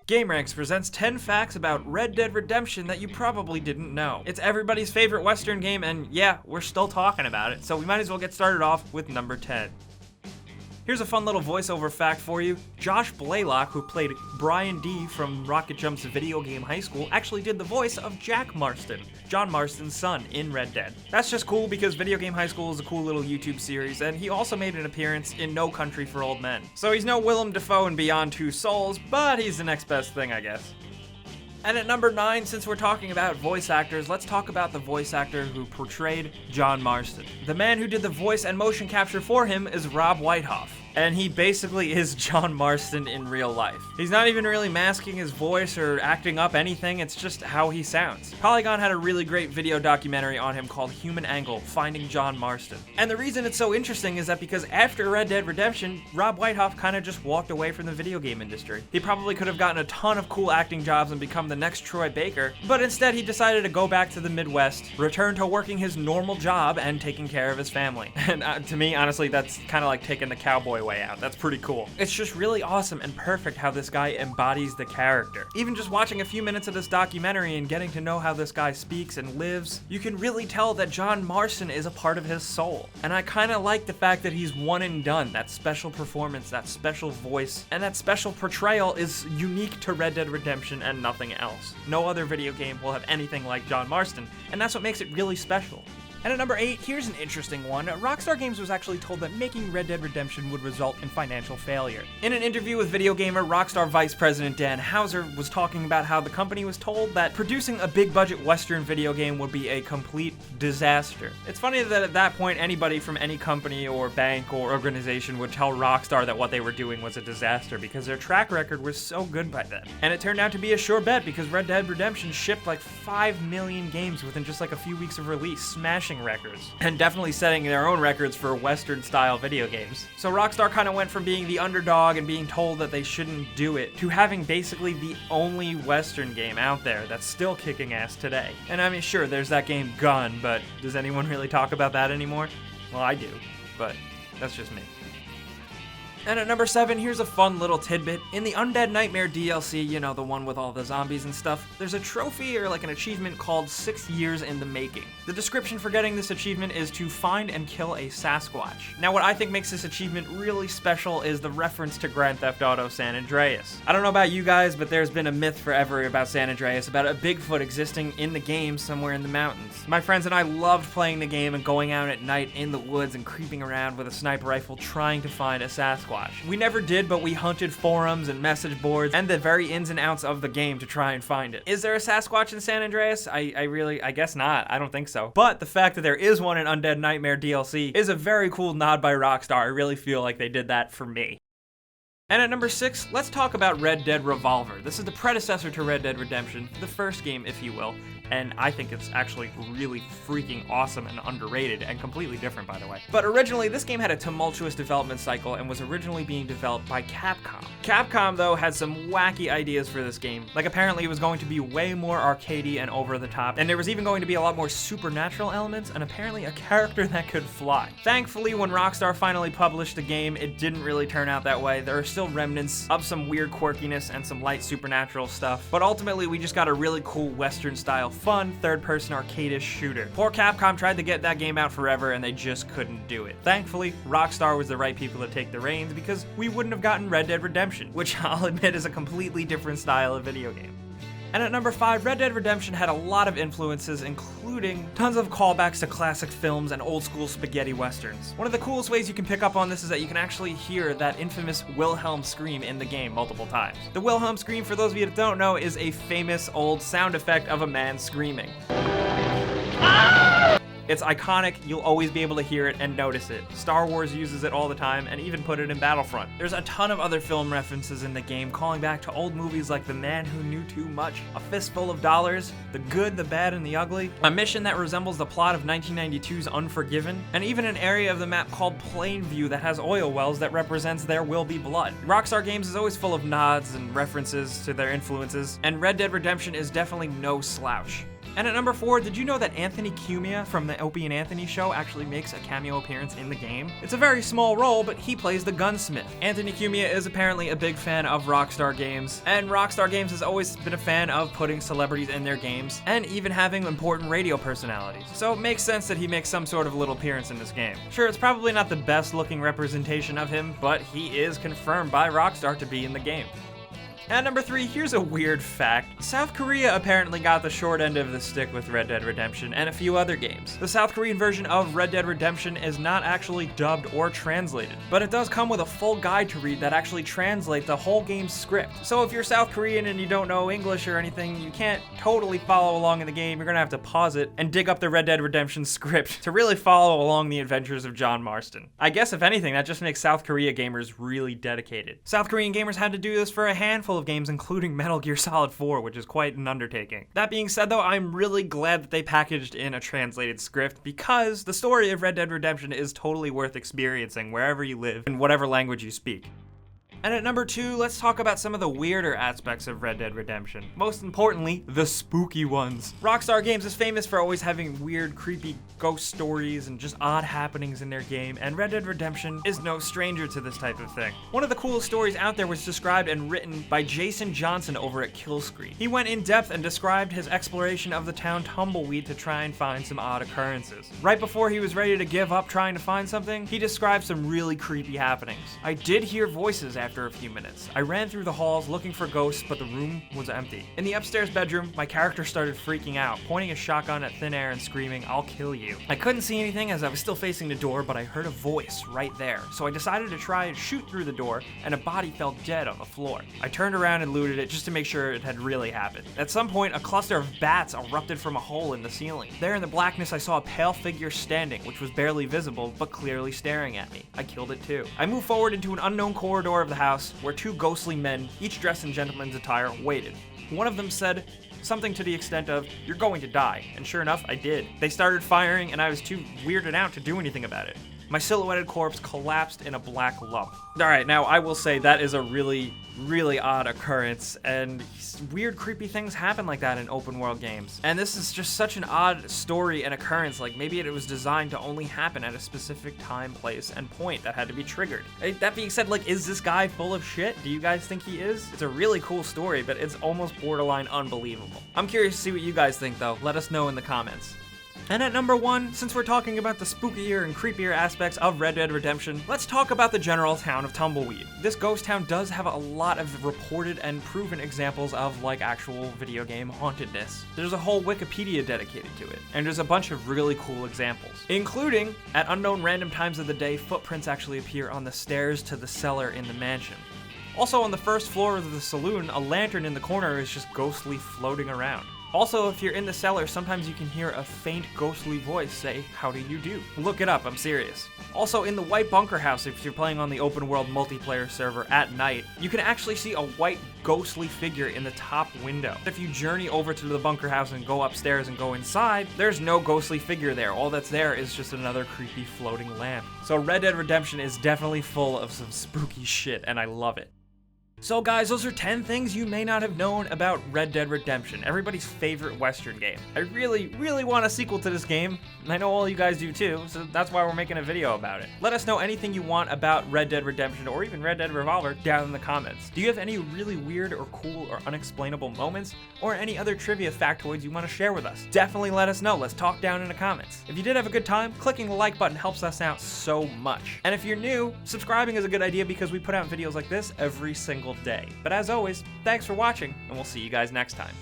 GameRanx presents 10 facts about Red Dead Redemption that you probably didn't know. It's everybody's favorite Western game, and yeah, we're still talking about it, so we might as well get started off with number 10. Here's a fun little voiceover fact for you. Josh Blaylock, who played Brian D. from Rocket Jump's video game High School, actually did the voice of Jack Marston, John Marston's son, in Red Dead. That's just cool because Video Game High School is a cool little YouTube series, and he also made an appearance in No Country for Old Men. So he's no Willem Dafoe in Beyond Two Souls, but he's the next best thing, I guess. And at number 9, since we're talking about voice actors, let's talk about the voice actor who portrayed John Marston. The man who did the voice and motion capture for him is Rob Whitehoff, and he basically is John Marston in real life. He's not even really masking his voice or acting up anything, it's just how he sounds. Polygon had a really great video documentary on him called Human Angle, Finding John Marston. And the reason it's so interesting is that because after Red Dead Redemption, Rob Whitehoff kind of just walked away from the video game industry. He probably could have gotten a ton of cool acting jobs and become the next Troy Baker, but instead he decided to go back to the Midwest, return to working his normal job and taking care of his family. And to me, honestly, that's kind of like taking the cowboy way out. That's pretty cool. It's just really awesome and perfect how this guy embodies the character. Even just watching a few minutes of this documentary and getting to know how this guy speaks and lives, you can really tell that John Marston is a part of his soul. And I kind of like the fact that he's one and done. That special performance, that special voice, and that special portrayal is unique to Red Dead Redemption and nothing else. No other video game will have anything like John Marston, and that's what makes it really special. And at number 8, here's an interesting one. Rockstar Games was actually told that making Red Dead Redemption would result in financial failure. In an interview with Video Gamer, Rockstar Vice President Dan Houser was talking about how the company was told that producing a big-budget Western video game would be a complete disaster. It's funny that at that point, anybody from any company or bank or organization would tell Rockstar that what they were doing was a disaster because their track record was so good by then. And it turned out to be a sure bet because Red Dead Redemption shipped like 5 million games within just like a few weeks of release, smashing records, and definitely setting their own records for Western style video games. So Rockstar kind of went from being the underdog and being told that they shouldn't do it to having basically the only Western game out there that's still kicking ass today. And I mean, sure, there's that game Gun, but does anyone really talk about that anymore? Well, I do, but that's just me. And at number 7, here's a fun little tidbit. In the Undead Nightmare DLC, you know, the one with all the zombies and stuff, there's a trophy or like an achievement called 6 years in the making. The description for getting this achievement is to find and kill a Sasquatch. Now, what I think makes this achievement really special is the reference to Grand Theft Auto San Andreas. I don't know about you guys, but there's been a myth forever about San Andreas, about a Bigfoot existing in the game somewhere in the mountains. My friends and I loved playing the game and going out at night in the woods and creeping around with a sniper rifle trying to find a Sasquatch. We never did, but we hunted forums and message boards and the very ins and outs of the game to try and find it. Is there a Sasquatch in San Andreas? I guess not. I don't think so. But the fact that there is one in Undead Nightmare DLC is a very cool nod by Rockstar. I really feel like they did that for me. And at number 6, let's talk about Red Dead Revolver. This is the predecessor to Red Dead Redemption, the first game, if you will. And I think it's actually really freaking awesome and underrated and completely different, by the way. But originally, this game had a tumultuous development cycle and was originally being developed by Capcom. Capcom, though, had some wacky ideas for this game. Like, apparently it was going to be way more arcadey and over the top, and there was even going to be a lot more supernatural elements and apparently a character that could fly. Thankfully, when Rockstar finally published the game, it didn't really turn out that way. There are still remnants of some weird quirkiness and some light supernatural stuff, but ultimately we just got a really cool Western-style fun, third-person arcade-ish shooter. Poor Capcom tried to get that game out forever and they just couldn't do it. Thankfully, Rockstar was the right people to take the reins because we wouldn't have gotten Red Dead Redemption, which I'll admit is a completely different style of video game. And at number 5, Red Dead Redemption had a lot of influences, including tons of callbacks to classic films and old school spaghetti westerns. One of the coolest ways you can pick up on this is that you can actually hear that infamous Wilhelm Scream in the game multiple times. The Wilhelm Scream, for those of you that don't know, is a famous old sound effect of a man screaming. It's iconic, you'll always be able to hear it and notice it. Star Wars uses it all the time and even put it in Battlefront. There's a ton of other film references in the game calling back to old movies like The Man Who Knew Too Much, A Fistful of Dollars, The Good, the Bad, and the Ugly, a mission that resembles the plot of 1992's Unforgiven, and even an area of the map called Plainview that has oil wells that represents There Will Be Blood. Rockstar Games is always full of nods and references to their influences, and Red Dead Redemption is definitely no slouch. And at number 4, did you know that Anthony Cumia from the Opie and Anthony show actually makes a cameo appearance in the game? It's a very small role, but he plays the gunsmith. Anthony Cumia is apparently a big fan of Rockstar Games, and Rockstar Games has always been a fan of putting celebrities in their games, and even having important radio personalities. So it makes sense that he makes some sort of little appearance in this game. Sure, it's probably not the best looking representation of him, but he is confirmed by Rockstar to be in the game. At number 3, here's a weird fact. South Korea apparently got the short end of the stick with Red Dead Redemption and a few other games. The South Korean version of Red Dead Redemption is not actually dubbed or translated, but it does come with a full guide to read that actually translates the whole game's script. So if you're South Korean and you don't know English or anything, you can't totally follow along in the game. You're gonna have to pause it and dig up the Red Dead Redemption script to really follow along the adventures of John Marston. I guess if anything, that just makes South Korea gamers really dedicated. South Korean gamers had to do this for a handful of games, including Metal Gear Solid 4, which is quite an undertaking. That being said though, I'm really glad that they packaged in a translated script, because the story of Red Dead Redemption is totally worth experiencing wherever you live, in whatever language you speak. And at number 2, let's talk about some of the weirder aspects of Red Dead Redemption. Most importantly, the spooky ones. Rockstar Games is famous for always having weird, creepy ghost stories and just odd happenings in their game, and Red Dead Redemption is no stranger to this type of thing. One of the coolest stories out there was described and written by Jason Johnson over at Killscreen. He went in depth and described his exploration of the town Tumbleweed to try and find some odd occurrences. Right before he was ready to give up trying to find something, he described some really creepy happenings. I did hear voices after a few minutes. I ran through the halls looking for ghosts, but the room was empty. In the upstairs bedroom, my character started freaking out, pointing a shotgun at thin air and screaming, "I'll kill you." I couldn't see anything as I was still facing the door, but I heard a voice right there, so I decided to try and shoot through the door, and a body fell dead on the floor. I turned around and looted it just to make sure it had really happened. At some point, a cluster of bats erupted from a hole in the ceiling. There in the blackness, I saw a pale figure standing, which was barely visible, but clearly staring at me. I killed it too. I moved forward into an unknown corridor of the house, where 2 ghostly men, each dressed in gentleman's attire, waited. One of them said something to the extent of, "You're going to die," and sure enough, I did. They started firing, and I was too weirded out to do anything about it. My silhouetted corpse collapsed in a black lump. Alright, now I will say that is a really odd occurrence, and weird, creepy things happen like that in open world games. And this is just such an odd story and occurrence, like maybe it was designed to only happen at a specific time, place, and point that had to be triggered. That being said, like, is this guy full of shit? Do you guys think he is? It's a really cool story, but it's almost borderline unbelievable. I'm curious to see what you guys think though. Let us know in the comments. And at number 1, since we're talking about the spookier and creepier aspects of Red Dead Redemption, let's talk about the general town of Tumbleweed. This ghost town does have a lot of reported and proven examples of like actual video game hauntedness. There's a whole Wikipedia dedicated to it, and there's a bunch of really cool examples, including at unknown random times of the day, footprints actually appear on the stairs to the cellar in the mansion. Also on the first floor of the saloon, a lantern in the corner is just ghostly floating around. Also, if you're in the cellar, sometimes you can hear a faint ghostly voice say, "How do you do?" Look it up, I'm serious. Also, in the White Bunker House, if you're playing on the open world multiplayer server at night, you can actually see a white ghostly figure in the top window. If you journey over to the bunker house and go upstairs and go inside, there's no ghostly figure there. All that's there is just another creepy floating lamp. So Red Dead Redemption is definitely full of some spooky shit, and I love it. So guys, those are 10 things you may not have known about Red Dead Redemption, everybody's favorite Western game. I really want a sequel to this game, and I know all you guys do too, so that's why we're making a video about it. Let us know anything you want about Red Dead Redemption or even Red Dead Revolver down in the comments. Do you have any really weird or cool or unexplainable moments, or any other trivia factoids you want to share with us? Definitely let us know, let's talk down in the comments. If you did have a good time, clicking the like button helps us out so much. And if you're new, subscribing is a good idea because we put out videos like this every single day. But as always, thanks for watching, and we'll see you guys next time.